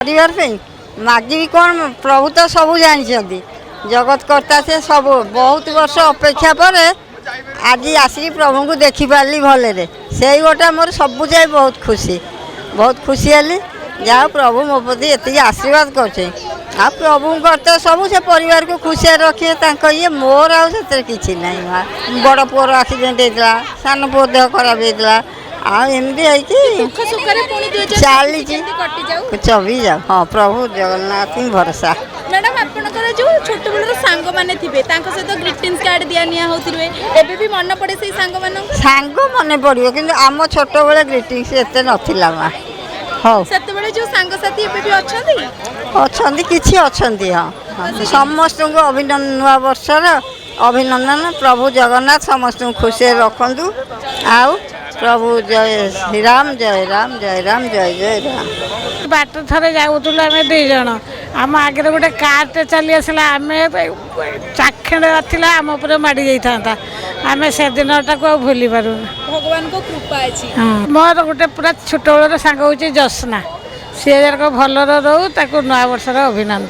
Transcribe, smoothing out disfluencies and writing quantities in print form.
परिवार पे मागिबी कौन प्रभु तो सब जानते जगत कर्ता से सब बहुत वर्ष अपेक्षा पर आज आसिक प्रभु को देखी पारि भलरे से गोटा मोर सब जाए बहुत खुशी हली जहाँ प्रभु मो प्रति ये आशीर्वाद करते प्रभु करते सब से परिवार को खुशी रखिए ये मोर आते कि ना बड़ पुअर आक्सीडेट होता सान पुओ देह खराब होता आमती चली चबी जाओ हाँ प्रभु जगन्नाथ ही भरोसा। मैडम आपनकर जो छोट बेलर सांग माने थिबे तांको सहित ग्रीटिंग्स कार्ड दिया निया होतिबे एबे भी मन पड़े से सांग मन पड़ो कि आम छोट बेले ग्रीटिंग्स एते नथिला मा हो सेते बेले जो सांग साथी एबे भी अछंती किछि अछंती हाँ समस्त को अभिनंदन नवा वर्षर अभिनंदन प्रभु जगन्नाथ समस्त खुशी रखंतु आउ प्रभु जय श्री राम जय राम जय राम जय जय राम। बाट थे जाऊलु आम दु जन आम आगे गोटे कार चली आसला आम चाखेड़ ना आम उपर माड़ी जाता आम से दिनटा को भूली पारू भगवान को कृपा अछि। मोर गोटे पूरा छोट बेलर सांग हूँ जसना सी भल रो नुआ वर्षर अभिनंदन।